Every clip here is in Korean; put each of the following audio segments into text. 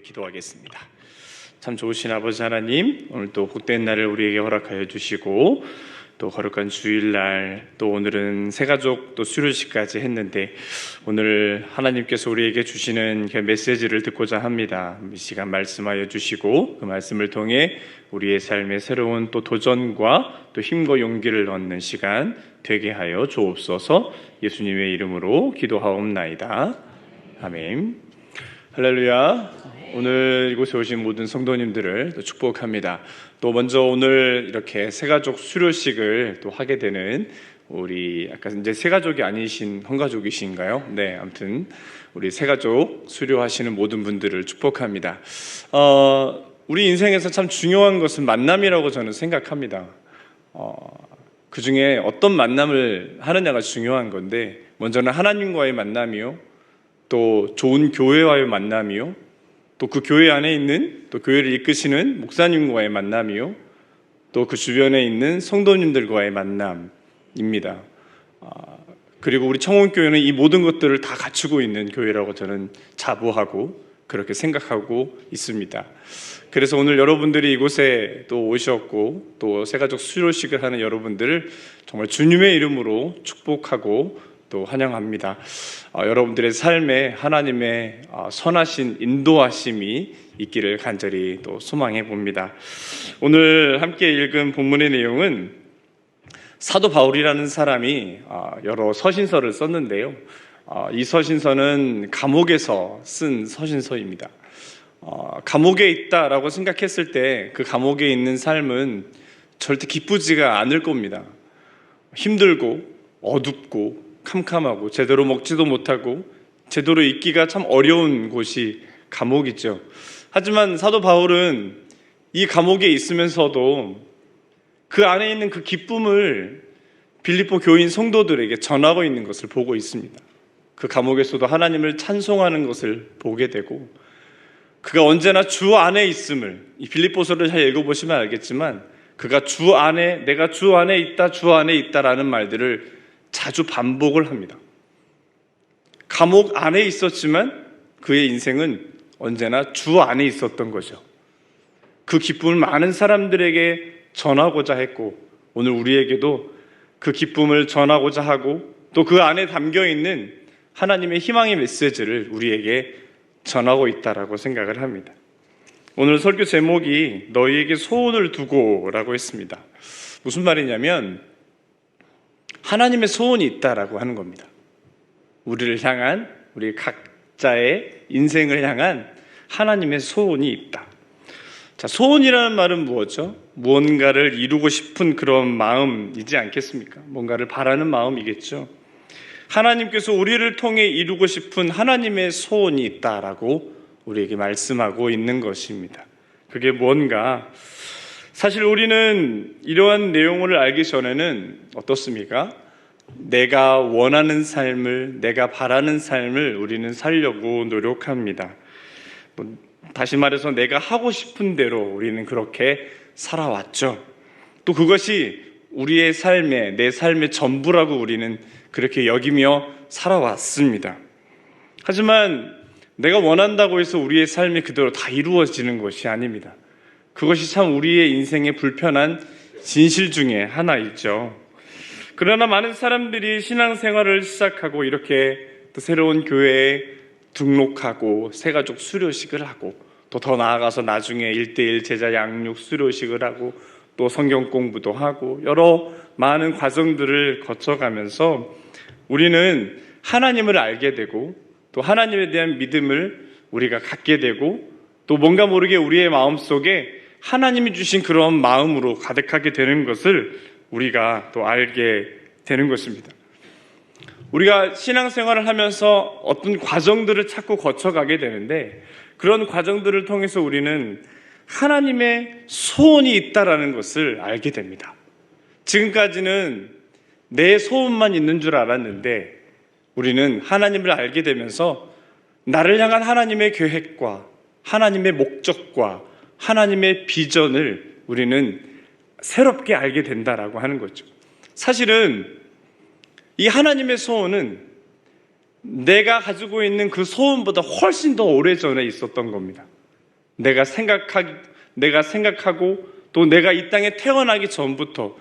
기도하겠습니다. 참 좋으신 아버지 하나님, 오늘 또 복된 날을 우리에게 허락하여 주시고 또 거룩한 주일날, 또 오늘은 새가족 또 수료식까지 했는데 오늘 하나님께서 우리에게 주시는 그 메시지를 듣고자 합니다. 이 시간 말씀하여 주시고 그 말씀을 통해 우리의 삶에 새로운 또 도전과 또 힘과 용기를 얻는 시간 되게 하여 주옵소서. 예수님의 이름으로 기도하옵나이다. 아멘. 할렐루야. 오늘 이곳에 오신 모든 성도님들을 또 축복합니다. 또 먼저 오늘 이렇게 새가족 수료식을 또 하게 되는 우리 아까 이제 새가족이 아니신 헌가족이신가요? 네, 아무튼 우리 새가족 수료하시는 모든 분들을 축복합니다. 우리 인생에서 참 중요한 것은 만남이라고 저는 생각합니다. 그 중에 어떤 만남을 하느냐가 중요한 건데, 먼저는 하나님과의 만남이요, 또 좋은 교회와의 만남이요, 또 그 교회 안에 있는 또 교회를 이끄시는 목사님과의 만남이요, 또 그 주변에 있는 성도님들과의 만남입니다. 그리고 우리 청원교회는 이 모든 것들을 다 갖추고 있는 교회라고 저는 자부하고 그렇게 생각하고 있습니다. 그래서 오늘 여러분들이 이곳에 또 오셨고 또 새가족 수료식을 하는 여러분들을 정말 주님의 이름으로 축복하고 또 환영합니다. 여러분들의 삶에 하나님의 선하신 인도하심이 있기를 간절히 또 소망해 봅니다. 오늘 함께 읽은 본문의 내용은 사도 바울이라는 사람이 여러 서신서를 썼는데요. 이 서신서는 감옥에서 쓴 서신서입니다. 감옥에 있다라고 생각했을 때 그 감옥에 있는 삶은 절대 기쁘지가 않을 겁니다. 힘들고 어둡고 캄캄하고 제대로 먹지도 못하고 제대로 있기가 참 어려운 곳이 감옥이죠. 하지만 사도 바울은 이 감옥에 있으면서도 그 안에 있는 그 기쁨을 빌립보 교인 성도들에게 전하고 있는 것을 보고 있습니다. 그 감옥에서도 하나님을 찬송하는 것을 보게 되고, 그가 언제나 주 안에 있음을, 이 빌립보서를 잘 읽어보시면 알겠지만 그가 주 안에, 내가 주 안에 있다, 주 안에 있다라는 말들을 자주 반복을 합니다. 감옥 안에 있었지만 그의 인생은 언제나 주 안에 있었던 거죠. 그 기쁨을 많은 사람들에게 전하고자 했고, 오늘 우리에게도 그 기쁨을 전하고자 하고 또 그 안에 담겨있는 하나님의 희망의 메시지를 우리에게 전하고 있다라고 생각을 합니다. 오늘 설교 제목이 너희에게 소원을 두고라고 했습니다. 무슨 말이냐면 하나님의 소원이 있다라고 하는 겁니다. 우리를 향한, 우리 각자의 인생을 향한 하나님의 소원이 있다. 자, 소원이라는 말은 무엇이죠? 무언가를 이루고 싶은 그런 마음이지 않겠습니까? 뭔가를 바라는 마음이겠죠. 하나님께서 우리를 통해 이루고 싶은 하나님의 소원이 있다라고 우리에게 말씀하고 있는 것입니다. 그게 뭔가, 사실 우리는 이러한 내용을 알기 전에는 어떻습니까? 내가 원하는 삶을, 내가 바라는 삶을 우리는 살려고 노력합니다. 다시 말해서 내가 하고 싶은 대로 우리는 그렇게 살아왔죠. 또 그것이 우리의 삶의, 내 삶의 전부라고 우리는 그렇게 여기며 살아왔습니다. 하지만 내가 원한다고 해서 우리의 삶이 그대로 다 이루어지는 것이 아닙니다. 그것이 참 우리의 인생의 불편한 진실 중에 하나이죠. 그러나 많은 사람들이 신앙생활을 시작하고 이렇게 또 새로운 교회에 등록하고 새가족 수료식을 하고 또 더 나아가서 나중에 1:1 제자 양육 수료식을 하고 또 성경 공부도 하고 여러 많은 과정들을 거쳐가면서 우리는 하나님을 알게 되고 또 하나님에 대한 믿음을 우리가 갖게 되고 또 뭔가 모르게 우리의 마음속에 하나님이 주신 그런 마음으로 가득하게 되는 것을 우리가 또 알게 되는 것입니다. 우리가 신앙생활을 하면서 어떤 과정들을 자꾸 거쳐가게 되는데 그런 과정들을 통해서 우리는 하나님의 소원이 있다라는 것을 알게 됩니다. 지금까지는 내 소원만 있는 줄 알았는데 우리는 하나님을 알게 되면서 나를 향한 하나님의 계획과 하나님의 목적과 하나님의 비전을 우리는 새롭게 알게 된다라고 하는 거죠. 사실은 이 하나님의 소원은 내가 가지고 있는 그 소원보다 훨씬 더 오래전에 있었던 겁니다. 내가 생각하고 또 내가 이 땅에 태어나기 전부터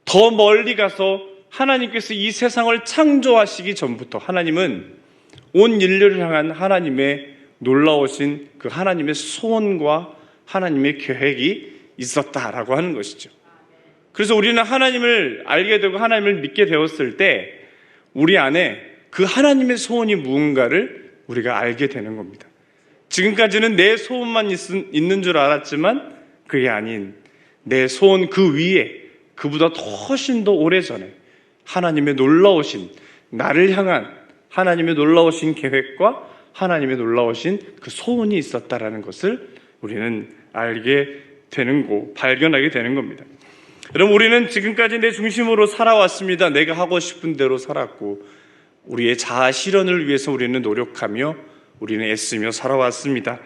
더 멀리 가서 하나님께서 이 세상을 창조하시기 전부터 하나님은 온 인류를 향한 하나님의 놀라우신 그 하나님의 소원과 하나님의 계획이 있었다라고 하는 것이죠. 그래서 우리는 하나님을 알게 되고 하나님을 믿게 되었을 때 우리 안에 그 하나님의 소원이 무언가를 우리가 알게 되는 겁니다. 지금까지는 내 소원만 있는 줄 알았지만 그게 아닌 내 소원 그 위에 그보다 훨씬 더 오래전에 하나님의 놀라우신 나를 향한 하나님의 놀라우신 계획과 하나님의 놀라우신 그 소원이 있었다라는 것을 우리는 알게 되는 거, 발견하게 되는 겁니다. 여러분, 우리는 지금까지 내 중심으로 살아왔습니다. 내가 하고 싶은 대로 살았고 우리의 자아 실현을 위해서 우리는 노력하며 우리는 애쓰며 살아왔습니다.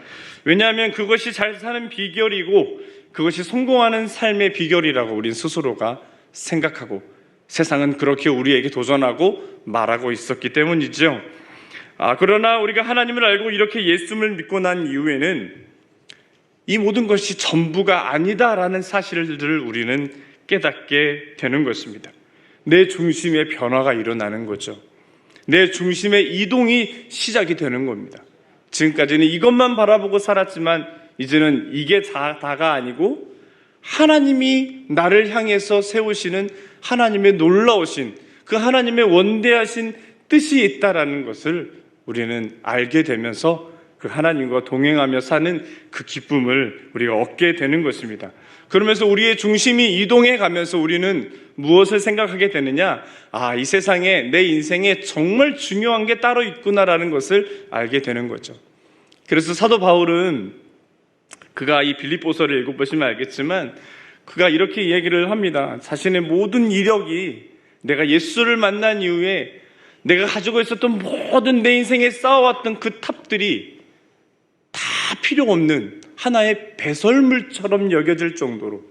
왜냐하면 그것이 잘 사는 비결이고 그것이 성공하는 삶의 비결이라고 우린 스스로가 생각하고 세상은 그렇게 우리에게 도전하고 말하고 있었기 때문이죠. 그러나 우리가 하나님을 알고 이렇게 예수님을 믿고 난 이후에는 이 모든 것이 전부가 아니다라는 사실들을 우리는 깨닫게 되는 것입니다. 내 중심의 변화가 일어나는 거죠. 내 중심의 이동이 시작이 되는 겁니다. 지금까지는 이것만 바라보고 살았지만 이제는 이게 다가 아니고 하나님이 나를 향해서 세우시는 하나님의 놀라우신 그 하나님의 원대하신 뜻이 있다라는 것을 우리는 알게 되면서 그 하나님과 동행하며 사는 그 기쁨을 우리가 얻게 되는 것입니다. 그러면서 우리의 중심이 이동해 가면서 우리는 무엇을 생각하게 되느냐? 이 세상에 내 인생에 정말 중요한 게 따로 있구나라는 것을 알게 되는 거죠. 그래서 사도 바울은 그가 이 빌립보서를 읽어보시면 알겠지만 그가 이렇게 얘기를 합니다. 자신의 모든 이력이 내가 예수를 만난 이후에 내가 가지고 있었던 모든 내 인생에 쌓아왔던 그 탑들이 다 필요 없는 하나의 배설물처럼 여겨질 정도로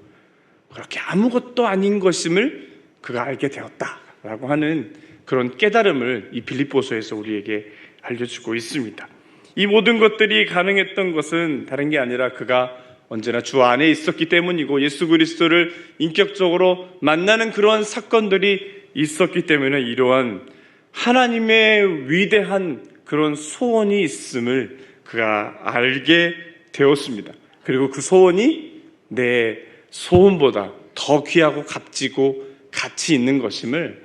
그렇게 아무것도 아닌 것임을 그가 알게 되었다라고 하는 그런 깨달음을 이 빌립보서에서 우리에게 알려주고 있습니다. 이 모든 것들이 가능했던 것은 다른 게 아니라 그가 언제나 주 안에 있었기 때문이고 예수 그리스도를 인격적으로 만나는 그러한 사건들이 있었기 때문에 이러한 하나님의 위대한 그런 소원이 있음을 그가 알게 되었습니다. 그리고 그 소원이 내 소원보다 더 귀하고 값지고 가치 있는 것임을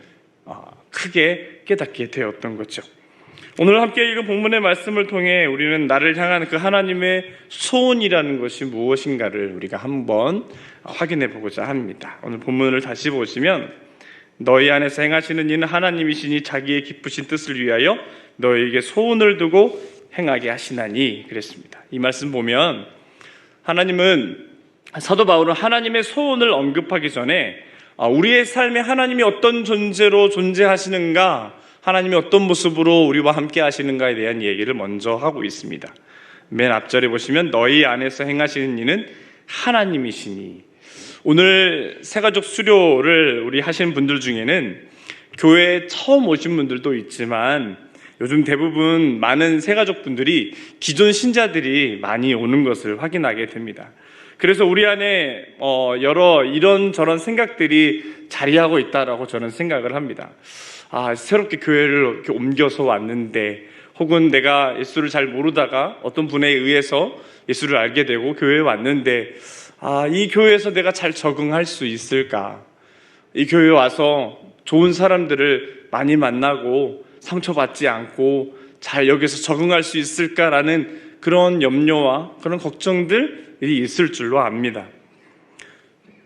크게 깨닫게 되었던 거죠. 오늘 함께 읽은 본문의 말씀을 통해 우리는 나를 향한 그 하나님의 소원이라는 것이 무엇인가를 우리가 한번 확인해 보고자 합니다. 오늘 본문을 다시 보시면 너희 안에서 행하시는 이는 하나님이시니 자기의 기쁘신 뜻을 위하여 너희에게 소원을 두고 행하게 하시나니 그랬습니다. 이 말씀 보면 하나님은 사도 바울은 하나님의 소원을 언급하기 전에 우리의 삶에 하나님이 어떤 존재로 존재하시는가, 하나님이 어떤 모습으로 우리와 함께 하시는가에 대한 얘기를 먼저 하고 있습니다. 맨 앞절에 보시면 너희 안에서 행하시는 이는 하나님이시니. 오늘 새가족 수료를 우리 하신 분들 중에는 교회에 처음 오신 분들도 있지만 요즘 대부분 많은 새가족 분들이 기존 신자들이 많이 오는 것을 확인하게 됩니다. 그래서 우리 안에 여러 이런저런 생각들이 자리하고 있다라고 저는 생각을 합니다. 새롭게 교회를 이렇게 옮겨서 왔는데, 혹은 내가 예수를 잘 모르다가 어떤 분에 의해서 예수를 알게 되고 교회에 왔는데, 이 교회에서 내가 잘 적응할 수 있을까? 이 교회에 와서 좋은 사람들을 많이 만나고 상처받지 않고 잘 여기서 적응할 수 있을까라는 그런 염려와 그런 걱정들이 있을 줄로 압니다.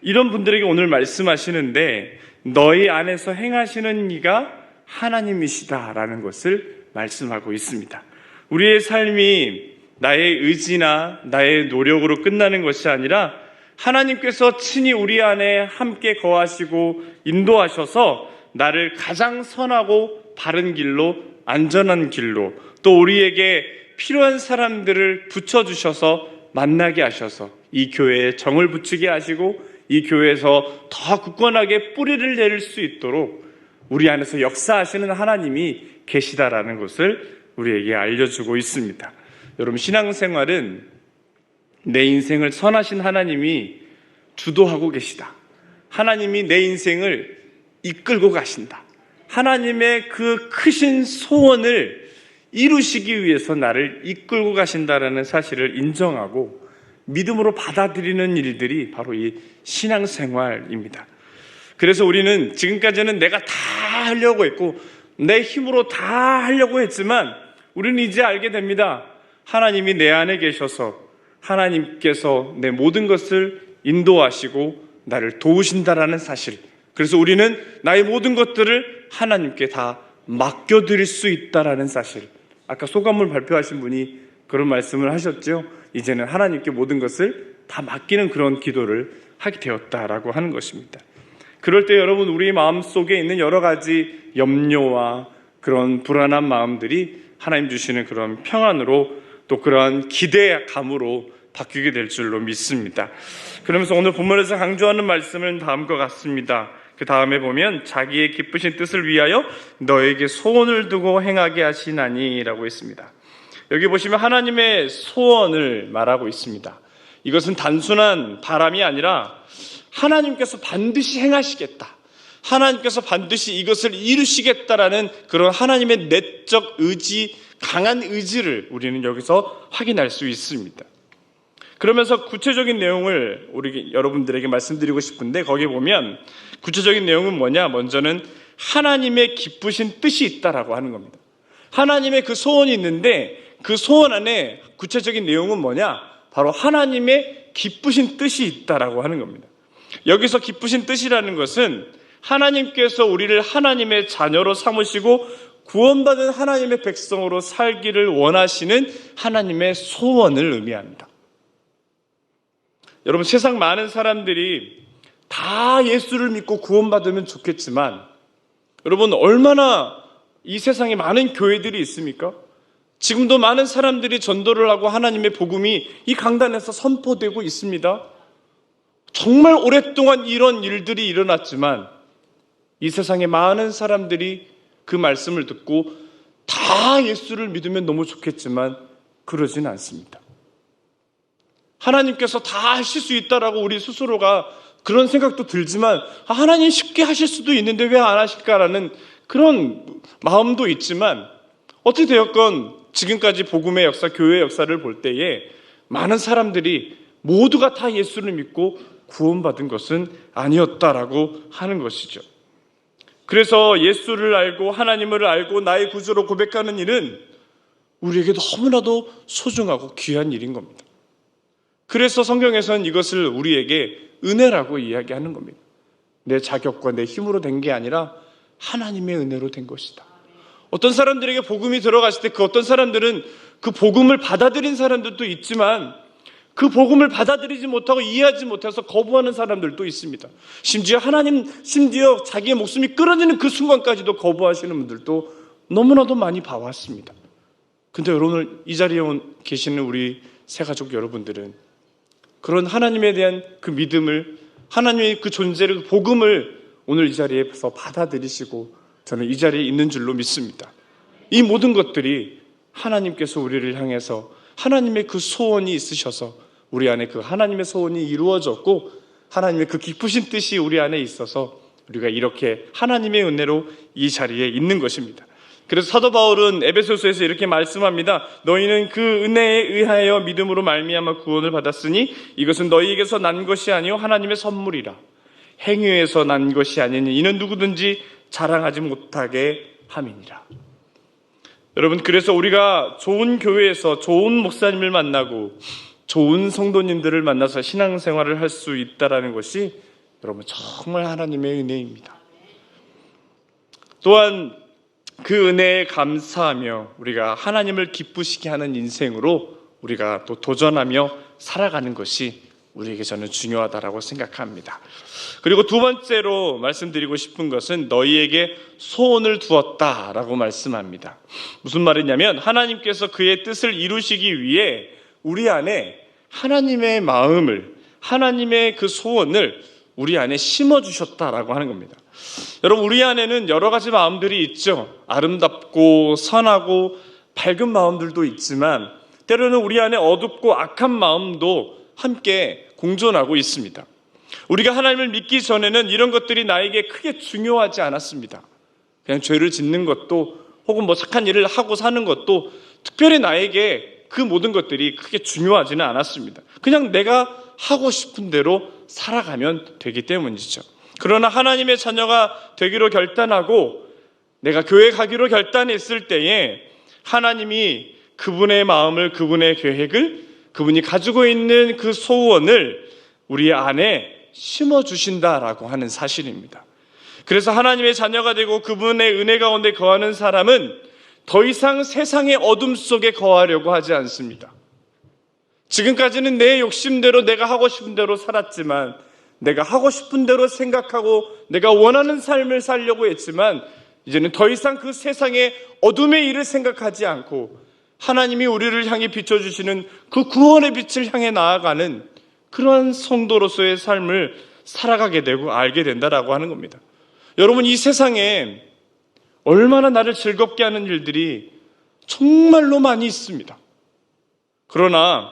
이런 분들에게 오늘 말씀하시는데 너희 안에서 행하시는 이가 하나님이시다라는 것을 말씀하고 있습니다. 우리의 삶이 나의 의지나 나의 노력으로 끝나는 것이 아니라 하나님께서 친히 우리 안에 함께 거하시고 인도하셔서 나를 가장 선하고 바른 길로, 안전한 길로, 또 우리에게 필요한 사람들을 붙여주셔서 만나게 하셔서 이 교회에 정을 붙이게 하시고 이 교회에서 더 굳건하게 뿌리를 내릴 수 있도록 우리 안에서 역사하시는 하나님이 계시다라는 것을 우리에게 알려주고 있습니다. 여러분, 신앙생활은 내 인생을 선하신 하나님이 주도하고 계시다. 하나님이 내 인생을 이끌고 가신다. 하나님의 그 크신 소원을 이루시기 위해서 나를 이끌고 가신다라는 사실을 인정하고 믿음으로 받아들이는 일들이 바로 이 신앙생활입니다. 그래서 우리는 지금까지는 내가 다 하려고 했고 내 힘으로 다 하려고 했지만 우리는 이제 알게 됩니다. 하나님이 내 안에 계셔서 하나님께서 내 모든 것을 인도하시고 나를 도우신다라는 사실. 그래서 우리는 나의 모든 것들을 하나님께 다 맡겨드릴 수 있다라는 사실. 아까 소감을 발표하신 분이 그런 말씀을 하셨죠. 이제는 하나님께 모든 것을 다 맡기는 그런 기도를 하게 되었다라고 하는 것입니다. 그럴 때 여러분, 우리 마음속에 있는 여러 가지 염려와 그런 불안한 마음들이 하나님 주시는 그런 평안으로 또 그러한 기대감으로 바뀌게 될 줄로 믿습니다. 그러면서 오늘 본문에서 강조하는 말씀은 다음과 같습니다. 그 다음에 보면 자기의 기쁘신 뜻을 위하여 너에게 소원을 두고 행하게 하시나니 라고 했습니다. 여기 보시면 하나님의 소원을 말하고 있습니다. 이것은 단순한 바람이 아니라 하나님께서 반드시 행하시겠다, 하나님께서 반드시 이것을 이루시겠다라는 그런 하나님의 내적 의지, 강한 의지를 우리는 여기서 확인할 수 있습니다. 그러면서 구체적인 내용을 우리 여러분들에게 말씀드리고 싶은데, 거기 보면 구체적인 내용은 뭐냐? 먼저는 하나님의 기쁘신 뜻이 있다라고 하는 겁니다. 하나님의 그 소원이 있는데 그 소원 안에 구체적인 내용은 뭐냐? 바로 하나님의 기쁘신 뜻이 있다라고 하는 겁니다. 여기서 기쁘신 뜻이라는 것은 하나님께서 우리를 하나님의 자녀로 삼으시고 구원받은 하나님의 백성으로 살기를 원하시는 하나님의 소원을 의미합니다. 여러분, 세상 많은 사람들이 다 예수를 믿고 구원받으면 좋겠지만, 여러분, 얼마나 이 세상에 많은 교회들이 있습니까? 지금도 많은 사람들이 전도를 하고 하나님의 복음이 이 강단에서 선포되고 있습니다. 정말 오랫동안 이런 일들이 일어났지만 이 세상에 많은 사람들이 그 말씀을 듣고 다 예수를 믿으면 너무 좋겠지만 그러진 않습니다. 하나님께서 다 하실 수 있다라고 우리 스스로가 그런 생각도 들지만, 하나님 쉽게 하실 수도 있는데 왜 안 하실까라는 그런 마음도 있지만, 어찌 되었건 지금까지 복음의 역사, 교회의 역사를 볼 때에 많은 사람들이 모두가 다 예수를 믿고 구원받은 것은 아니었다라고 하는 것이죠. 그래서 예수를 알고 하나님을 알고 나의 구주로 고백하는 일은 우리에게 너무나도 소중하고 귀한 일인 겁니다. 그래서 성경에서는 이것을 우리에게 은혜라고 이야기하는 겁니다. 내 자격과 내 힘으로 된 게 아니라 하나님의 은혜로 된 것이다. 어떤 사람들에게 복음이 들어갔을 때 그 어떤 사람들은 그 복음을 받아들인 사람들도 있지만 그 복음을 받아들이지 못하고 이해하지 못해서 거부하는 사람들도 있습니다. 심지어 자기의 목숨이 끊어지는 그 순간까지도 거부하시는 분들도 너무나도 많이 봐왔습니다. 근데 여러분, 이 자리에 계시는 우리 새가족 여러분들은 그런 하나님에 대한 그 믿음을, 하나님의 그 존재를, 그 복음을 오늘 이 자리에서 받아들이시고 저는 이 자리에 있는 줄로 믿습니다. 이 모든 것들이 하나님께서 우리를 향해서 하나님의 그 소원이 있으셔서 우리 안에 그 하나님의 소원이 이루어졌고 하나님의 그 기쁘신 뜻이 우리 안에 있어서 우리가 이렇게 하나님의 은혜로 이 자리에 있는 것입니다. 그래서 사도 바울은 에베소서에서 이렇게 말씀합니다. 너희는 그 은혜에 의하여 믿음으로 말미암아 구원을 받았으니 이것은 너희에게서 난 것이 아니요 하나님의 선물이라. 행위에서 난 것이 아니니 이는 누구든지 자랑하지 못하게 함이니라. 여러분, 그래서 우리가 좋은 교회에서 좋은 목사님을 만나고 좋은 성도님들을 만나서 신앙생활을 할 수 있다는 것이 여러분 정말 하나님의 은혜입니다. 또한 그 은혜에 감사하며 우리가 하나님을 기쁘시게 하는 인생으로 우리가 또 도전하며 살아가는 것이 우리에게 저는 중요하다라고 생각합니다. 그리고 두 번째로 말씀드리고 싶은 것은 너희에게 소원을 두었다라고 말씀합니다. 무슨 말이냐면 하나님께서 그의 뜻을 이루시기 위해 우리 안에 하나님의 마음을, 하나님의 그 소원을 우리 안에 심어주셨다라고 하는 겁니다. 여러분, 우리 안에는 여러 가지 마음들이 있죠. 아름답고 선하고 밝은 마음들도 있지만 때로는 우리 안에 어둡고 악한 마음도 함께 공존하고 있습니다. 우리가 하나님을 믿기 전에는 이런 것들이 나에게 크게 중요하지 않았습니다. 그냥 죄를 짓는 것도 혹은 착한 일을 하고 사는 것도 특별히 나에게 그 모든 것들이 크게 중요하지는 않았습니다. 그냥 내가 하고 싶은 대로 살아가면 되기 때문이죠. 그러나 하나님의 자녀가 되기로 결단하고 내가 교회 가기로 결단했을 때에 하나님이 그분의 마음을, 그분의 계획을, 그분이 가지고 있는 그 소원을 우리 안에 심어주신다라고 하는 사실입니다. 그래서 하나님의 자녀가 되고 그분의 은혜 가운데 거하는 사람은 더 이상 세상의 어둠 속에 거하려고 하지 않습니다. 지금까지는 내 욕심대로 내가 하고 싶은 대로 살았지만, 내가 하고 싶은 대로 생각하고 내가 원하는 삶을 살려고 했지만, 이제는 더 이상 그 세상의 어둠의 일을 생각하지 않고 하나님이 우리를 향해 비춰주시는 그 구원의 빛을 향해 나아가는 그러한 성도로서의 삶을 살아가게 되고 알게 된다라고 하는 겁니다. 여러분, 이 세상에 얼마나 나를 즐겁게 하는 일들이 정말로 많이 있습니다. 그러나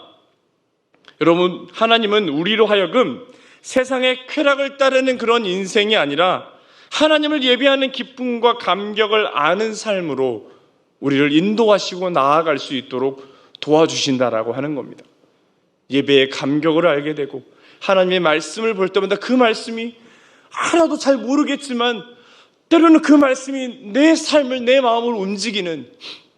여러분, 하나님은 우리로 하여금 세상의 쾌락을 따르는 그런 인생이 아니라 하나님을 예배하는 기쁨과 감격을 아는 삶으로 우리를 인도하시고 나아갈 수 있도록 도와주신다라고 하는 겁니다. 예배의 감격을 알게 되고 하나님의 말씀을 볼 때마다 그 말씀이 하나도 잘 모르겠지만 때로는 그 말씀이 내 삶을, 내 마음을 움직이는,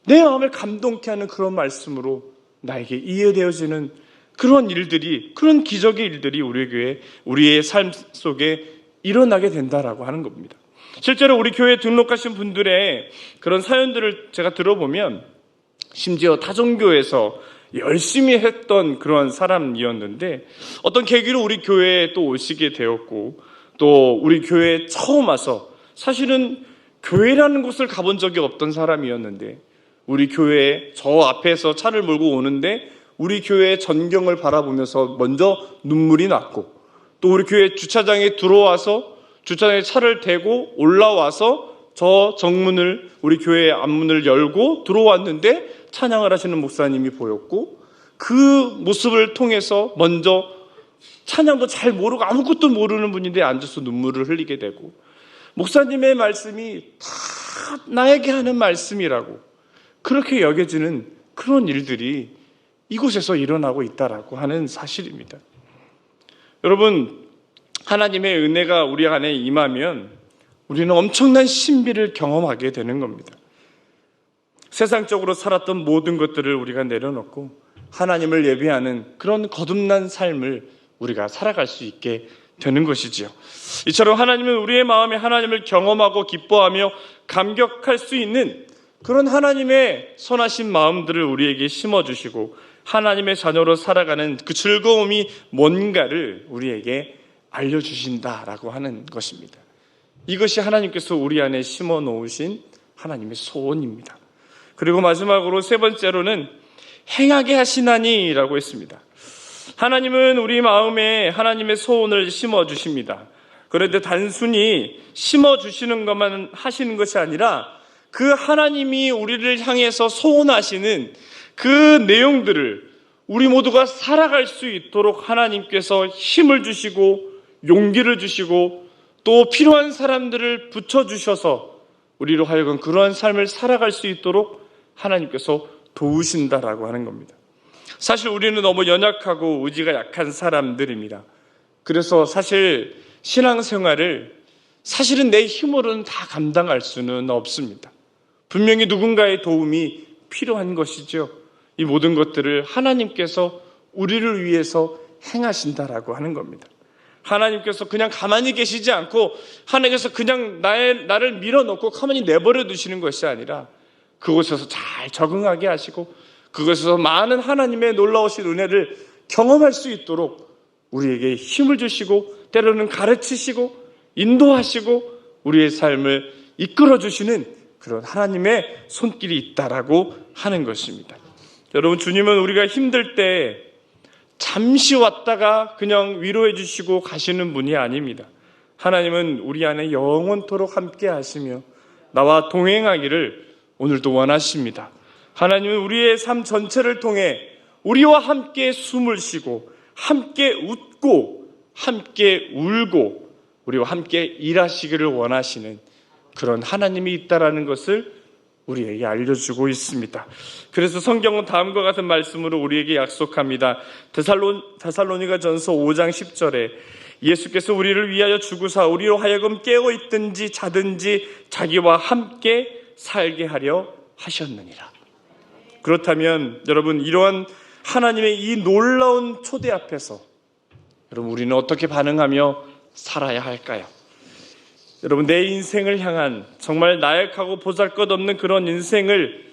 내 마음을 감동케 하는 그런 말씀으로 나에게 이해되어지는 그런 일들이, 그런 기적의 일들이 우리 교회, 우리의 삶 속에 일어나게 된다라고 하는 겁니다. 실제로 우리 교회에 등록하신 분들의 그런 사연들을 제가 들어보면 심지어 타종교에서 열심히 했던 그런 사람이었는데 어떤 계기로 우리 교회에 또 오시게 되었고, 또 우리 교회에 처음 와서 사실은 교회라는 곳을 가본 적이 없던 사람이었는데 우리 교회에 저 앞에서 차를 몰고 오는데 우리 교회의 전경을 바라보면서 먼저 눈물이 났고, 또 우리 교회 주차장에 들어와서 주차장에 차를 대고 올라와서 저 정문을, 우리 교회의 앞문을 열고 들어왔는데 찬양을 하시는 목사님이 보였고, 그 모습을 통해서 먼저 찬양도 잘 모르고 아무것도 모르는 분인데 앉아서 눈물을 흘리게 되고, 목사님의 말씀이 다 나에게 하는 말씀이라고 그렇게 여겨지는 그런 일들이 이곳에서 일어나고 있다라고 하는 사실입니다. 여러분, 하나님의 은혜가 우리 안에 임하면 우리는 엄청난 신비를 경험하게 되는 겁니다. 세상적으로 살았던 모든 것들을 우리가 내려놓고 하나님을 예배하는 그런 거듭난 삶을 우리가 살아갈 수 있게 되는 것이지요. 이처럼 하나님은 우리의 마음에 하나님을 경험하고 기뻐하며 감격할 수 있는 그런 하나님의 선하신 마음들을 우리에게 심어주시고 하나님의 자녀로 살아가는 그 즐거움이 뭔가를 우리에게 알려주신다라고 하는 것입니다. 이것이 하나님께서 우리 안에 심어 놓으신 하나님의 소원입니다. 그리고 마지막으로 세 번째로는 행하게 하시나니라고 했습니다. 하나님은 우리 마음에 하나님의 소원을 심어주십니다. 그런데 단순히 심어주시는 것만 하시는 것이 아니라 그 하나님이 우리를 향해서 소원하시는 그 내용들을 우리 모두가 살아갈 수 있도록 하나님께서 힘을 주시고 용기를 주시고 또 필요한 사람들을 붙여주셔서 우리로 하여금 그러한 삶을 살아갈 수 있도록 하나님께서 도우신다라고 하는 겁니다. 사실 우리는 너무 연약하고 의지가 약한 사람들입니다. 그래서 사실 신앙생활을 사실은 내 힘으로는 다 감당할 수는 없습니다. 분명히 누군가의 도움이 필요한 것이죠. 이 모든 것들을 하나님께서 우리를 위해서 행하신다라고 하는 겁니다. 하나님께서 그냥 가만히 계시지 않고 하나님께서 그냥 나를 밀어넣고 가만히 내버려 두시는 것이 아니라 그곳에서 잘 적응하게 하시고 그것에서 많은 하나님의 놀라우신 은혜를 경험할 수 있도록 우리에게 힘을 주시고 때로는 가르치시고 인도하시고 우리의 삶을 이끌어 주시는 그런 하나님의 손길이 있다라고 하는 것입니다. 여러분, 주님은 우리가 힘들 때 잠시 왔다가 그냥 위로해 주시고 가시는 분이 아닙니다. 하나님은 우리 안에 영원토록 함께 하시며 나와 동행하기를 오늘도 원하십니다. 하나님은 우리의 삶 전체를 통해 우리와 함께 숨을 쉬고 함께 웃고 함께 울고 우리와 함께 일하시기를 원하시는 그런 하나님이 있다라는 것을 우리에게 알려주고 있습니다. 그래서 성경은 다음과 같은 말씀으로 우리에게 약속합니다. 데살로니가전서 5장 10절에 예수께서 우리를 위하여 죽으사 우리로 하여금 깨어 있든지 자든지 자기와 함께 살게 하려 하셨느니라. 그렇다면 여러분, 이러한 하나님의 이 놀라운 초대 앞에서 여러분, 우리는 어떻게 반응하며 살아야 할까요? 여러분, 내 인생을 향한 정말 나약하고 보잘것없는 그런 인생을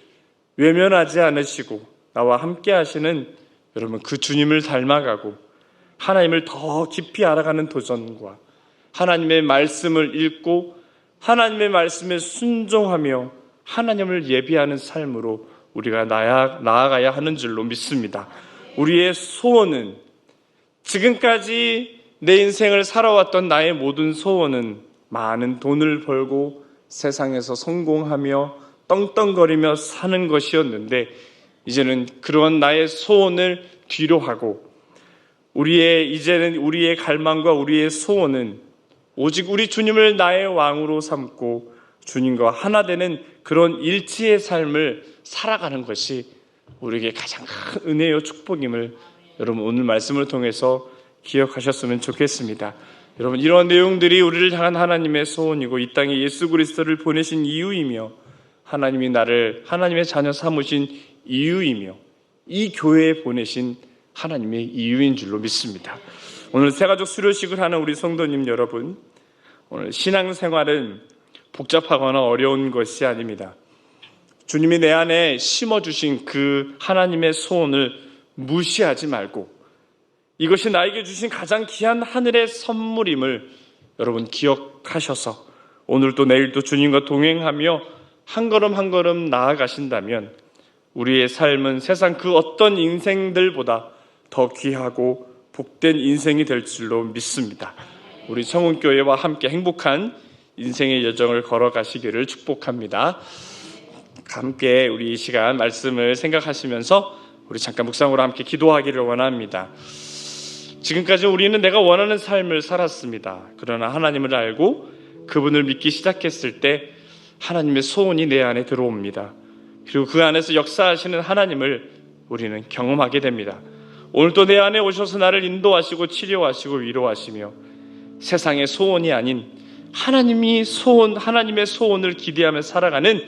외면하지 않으시고 나와 함께 하시는 여러분, 그 주님을 닮아가고 하나님을 더 깊이 알아가는 도전과 하나님의 말씀을 읽고 하나님의 말씀에 순종하며 하나님을 예비하는 삶으로 우리가 나아가야 하는 줄로 믿습니다. 우리의 소원은, 지금까지 내 인생을 살아왔던 나의 모든 소원은 많은 돈을 벌고 세상에서 성공하며 떵떵거리며 사는 것이었는데, 이제는 그런 나의 소원을 뒤로 하고 이제는 우리의 갈망과 우리의 소원은 오직 우리 주님을 나의 왕으로 삼고 주님과 하나 되는 그런 일치의 삶을 살아가는 것이 우리에게 가장 큰 은혜요 축복임을 여러분, 오늘 말씀을 통해서 기억하셨으면 좋겠습니다. 여러분, 이러한 내용들이 우리를 향한 하나님의 소원이고 이 땅에 예수 그리스도를 보내신 이유이며 하나님이 나를 하나님의 자녀 삼으신 이유이며 이 교회에 보내신 하나님의 이유인 줄로 믿습니다. 오늘 새가족 수료식을 하는 우리 성도님 여러분, 오늘 신앙생활은 복잡하거나 어려운 것이 아닙니다. 주님이 내 안에 심어주신 그 하나님의 소원을 무시하지 말고 이것이 나에게 주신 가장 귀한 하늘의 선물임을 여러분 기억하셔서 오늘도 내일도 주님과 동행하며 한 걸음 한 걸음 나아가신다면 우리의 삶은 세상 그 어떤 인생들보다 더 귀하고 복된 인생이 될 줄로 믿습니다. 우리 청운교회와 함께 행복한 인생의 여정을 걸어가시기를 축복합니다. 함께 우리 이 시간 말씀을 생각하시면서 우리 잠깐 묵상으로 함께 기도하기를 원합니다. 지금까지 우리는 내가 원하는 삶을 살았습니다. 그러나 하나님을 알고 그분을 믿기 시작했을 때 하나님의 소원이 내 안에 들어옵니다. 그리고 그 안에서 역사하시는 하나님을 우리는 경험하게 됩니다. 오늘도 내 안에 오셔서 나를 인도하시고 치료하시고 위로하시며 세상의 소원이 아닌 하나님의 소원을 기대하며 살아가는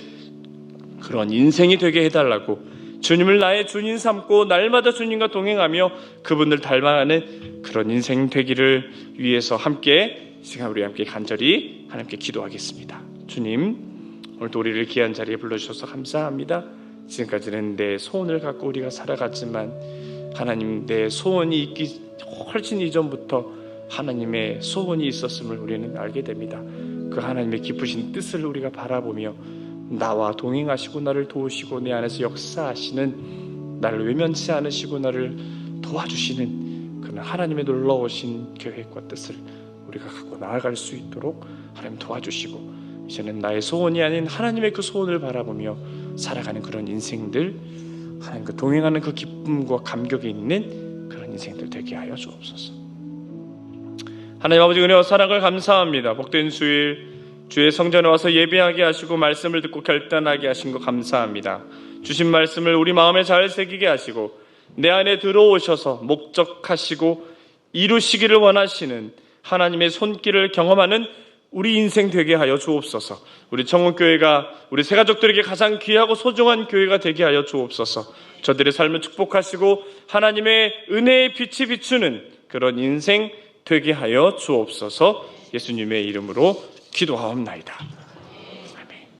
그런 인생이 되게 해달라고, 주님을 나의 주님 삼고 날마다 주님과 동행하며 그분을 닮아가는 그런 인생 되기를 위해서 함께 시간 우리 함께 간절히 하나님께 기도하겠습니다. 주님, 오늘도 우리를 귀한 자리에 불러주셔서 감사합니다. 지금까지는 내 소원을 갖고 우리가 살아갔지만 하나님, 내 소원이 있기 훨씬 이전부터 하나님의 소원이 있었음을 우리는 알게 됩니다. 그 하나님의 깊으신 뜻을 우리가 바라보며 나와 동행하시고 나를 도우시고 내 안에서 역사하시는, 나를 외면치 않으시고 나를 도와주시는 그런 하나님의 놀라우신 계획과 뜻을 우리가 갖고 나아갈 수 있도록 하나님 도와주시고, 이제는 나의 소원이 아닌 하나님의 그 소원을 바라보며 살아가는 그런 인생들, 하나님과 동행하는 그 기쁨과 감격이 있는 그런 인생들 되게 하여 주옵소서. 하나님 아버지, 은혜와 사랑을 감사합니다. 복된 주일 주의 성전에 와서 예배하게 하시고 말씀을 듣고 결단하게 하신 것 감사합니다. 주신 말씀을 우리 마음에 잘 새기게 하시고 내 안에 들어오셔서 목적하시고 이루시기를 원하시는 하나님의 손길을 경험하는 우리 인생 되게 하여 주옵소서. 우리 청운교회가 우리 새가족들에게 가장 귀하고 소중한 교회가 되게 하여 주옵소서. 저들의 삶을 축복하시고 하나님의 은혜의 빛이 비추는 그런 인생 되게 하여 주옵소서. 예수님의 이름으로 기도하옵나이다.